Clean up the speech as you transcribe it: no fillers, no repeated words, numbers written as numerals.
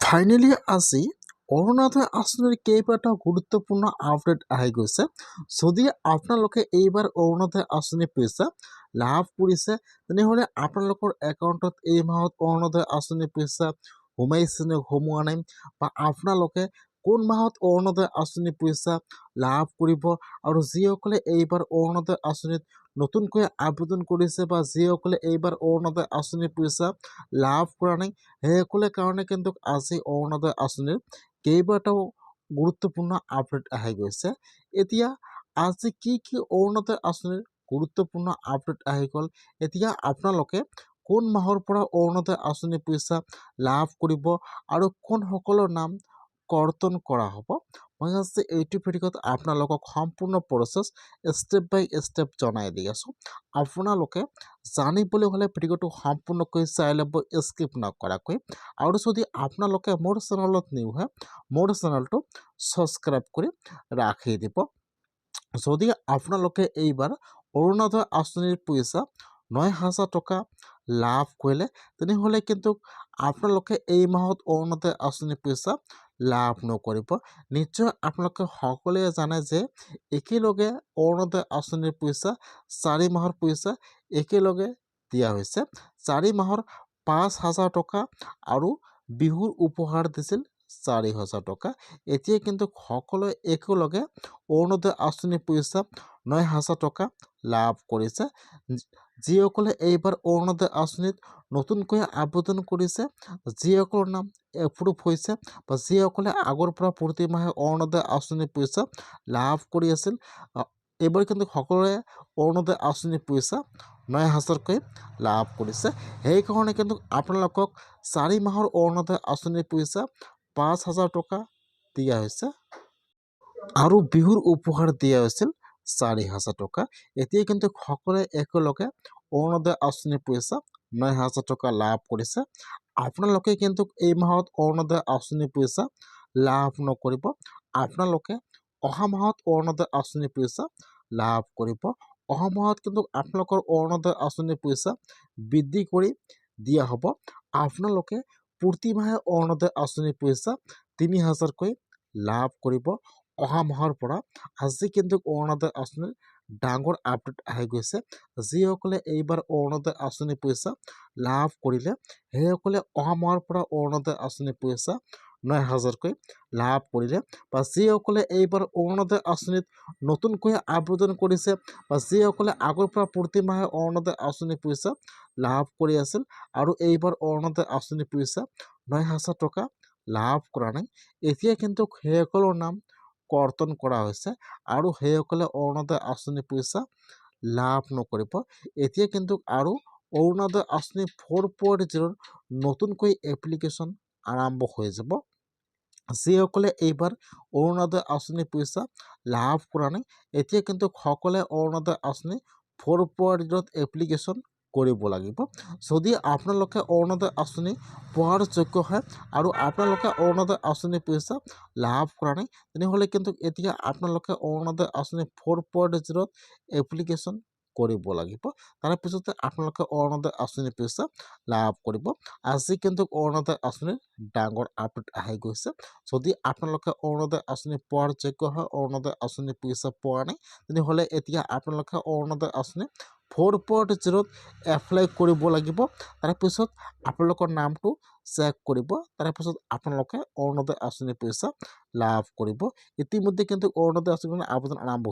Finally আজি অৰুণোদয় আঁচনিৰ কেইবাটাও গুৰুত্বপূৰ্ণ আপডেট আহি গৈছে। যদি আপোনালোকে এইবাৰ অৰুণোদয় আঁচনি পইচা লাভ কৰিছে তেনেহ'লে আপোনালোকৰ একাউণ্টত এই মাহত অৰুণোদয় আঁচনি পইচা সোমাইছে নে সোমোৱা নাই, বা আপোনালোকে কোন মাহত অৰুণোদয় আঁচনি পইচা লাভ কৰিব, আৰু যিসকলে এইবাৰ অৰুণোদয় আঁচনিত নতুনকৈ আবেদন কৰিছে বা যিসকলে এইবাৰ অৰুণোদয় আঁচনিৰ পইচা লাভ কৰা নাই সেইসকলৰ কাৰণে কিন্তু আজি অৰুণোদয় আঁচনিৰ কেইবাটাও গুৰুত্বপূৰ্ণ আপডেট আহি গৈছে। এতিয়া আজি কি অৰুণোদয় আঁচনিৰ গুৰুত্বপূৰ্ণ আপডেট আহি গ'ল, এতিয়া আপোনালোকে কোন মাহৰ পৰা অৰুণোদয় আঁচনি পইচা লাভ কৰিব আৰু কোনসকলৰ নাম কৰ্তন কৰা হ'ব, মই আজি এইটো ভিডিঅ'ত আপোনালোকক সম্পূৰ্ণ প্ৰচেছ ষ্টেপ বাই ষ্টেপ জনাই দি আছোঁ। আপোনালোকে জানিবলৈ হ'লে ভিডিঅ'টো সম্পূৰ্ণকৈ চাই ল'ব স্কিপ নকৰাকৈ, আৰু যদি আপোনালোকে মোৰ চেনেলত নিউ হয় মোৰ চেনেলটো ছাবস্ক্ৰাইব কৰি ৰাখি দিব। যদি আপোনালোকে এইবাৰ অৰুণোদয় আঁচনিৰ পইচা ৯,০০০ টকা লাভ কৰিলে তেনেহ'লে কিন্তু আপোনালোকে এই মাহত অৰুণোদয় আঁচনিৰ পইচা লাভ নকৰিব। নিশ্চয় আপোনালোকে সকলোৱে জানে যে একেলগে অৰুণোদয় আঁচনিৰ পইচা 4 মাহৰ পইচা একেলগে দিয়া হৈছে। 4 মাহৰ 5,০০০ টকা আৰু বিহুৰ উপহাৰ দিছিল 4,০০০ টকা। এতিয়া কিন্তু সকলোৱে একেলগে অৰুণোদয় আঁচনিৰ পইচা ৯,০০০ টকা লাভ কৰিছে। যিসকলে এইবাৰ অৰুণোদয় আঁচনিত নতুনকৈ আবেদন কৰিছে, যিসকলৰ নাম এপ্ৰুভ হৈছে বা যিসকলে আগৰ পৰা প্ৰতি মাহে অৰুণোদয় আঁচনিৰ পইচা লাভ কৰি আছিল, এইবাৰ কিন্তু সকলোৱে অৰুণোদয় আঁচনিৰ পইচা ৯,০০০কৈ লাভ কৰিছে। সেইকাৰণে কিন্তু আপোনালোকক 4 মাহৰ অৰুণোদয় আঁচনিৰ পইচা 5,০০০ টকা দিয়া হৈছে আৰু বিহুৰ উপহাৰ দিয়া হৈছিল 4,০০০ টকা। এতিয়া কিন্তু সকলোৱে একেলগে অৰুণোদয় আঁচনিৰ পইচা ৯,০০০ টকা লাভ কৰিছে। আপোনালোকে কিন্তু এই মাহত অৰুণোদয় আঁচনিৰ পইচা লাভ নকৰিব, আপোনালোকে অহা মাহত অৰুণোদয় আঁচনিৰ পইচা লাভ কৰিব। অহা মাহত কিন্তু আপোনালোকৰ অৰুণোদয় আঁচনিৰ পইচা বৃদ্ধি কৰি দিয়া হ'ব। আপোনালোকে প্ৰতি মাহে অৰুণোদয় আঁচনিৰ পইচা ৩,০০০কৈ লাভ কৰিব অহা মাহৰ পৰা। আজি কিন্তু অৰুণোদয় আঁচনিৰ ডাঙৰ আপডেট আহি গৈছে। যিসকলে এইবাৰ অৰুণোদয় আঁচনিৰ পইচা লাভ কৰিলে সেইসকলে অহা মাহৰ পৰা অৰুণোদয় আঁচনিৰ পইচা ৯,০০০কৈ লাভ কৰিলে, বা যিসকলে এইবাৰ অৰুণোদয় আঁচনিত নতুনকৈ আবেদন কৰিছে বা যিসকলে আগৰ পৰা প্ৰতি মাহে অৰুণোদয় আঁচনিৰ পইচা লাভ কৰি আছিল আৰু এইবাৰ অৰুণোদয় আঁচনিৰ পইচা ৯,০০০ টকা লাভ কৰা নাই, এতিয়া কিন্তু সেইসকলৰ নাম কৰ্তন কৰা হৈছে আৰু সেইসকলে অৰুণোদয় আঁচনিৰ পইচা লাভ নকৰিব। এতিয়া কিন্তু আৰু অৰুণোদয় আঁচনি 4.0 নতুনকৈ এপ্লিকেশ্যন আৰম্ভ হৈ যাব। যিসকলে এইবাৰ অৰুণোদয় আঁচনিৰ পইচা লাভ কৰা নাই, এতিয়া কিন্তু সকলোৱে অৰুণোদয় আঁচনি 4.0 এপ্লিকেশ্যন কৰিব লাগিব। যদি আপোনালোকে অৰুণোদয় আঁচনি পোৱাৰ যোগ্য হয় আৰু আপোনালোকে অৰুণোদয় আঁচনিৰ পইচা লাভ কৰা নাই তেনেহ'লে কিন্তু এতিয়া আপোনালোকে অৰুণোদয় আঁচনি 4.0 এপ্লিকেশ্যন কৰিব লাগিব। তাৰপিছতে আপোনালোকে অৰুণোদয় আঁচনিৰ পইচা লাভ কৰিব। আজি কিন্তু অৰুণোদয় আঁচনিৰ ডাঙৰ আপডেট আহি গৈছে। যদি আপোনালোকে অৰুণোদয় আঁচনি পোৱাৰ যোগ্য হয়, অৰুণোদয় আঁচনিৰ পইচা পোৱা নাই তেনেহ'লে এতিয়া আপোনালোকে অৰুণোদয় আঁচনি 4.0 এপ্লাই কৰিব লাগিব। তাৰপিছত আপোনালোকৰ নামটো চেক কৰিব, তাৰপিছত আপোনালোকে অৰুণোদয় আঁচনিৰ পইচা লাভ কৰিব। ইতিমধ্যে কিন্তু অৰুণোদয় আঁচনিৰ আবেদন আৰম্ভ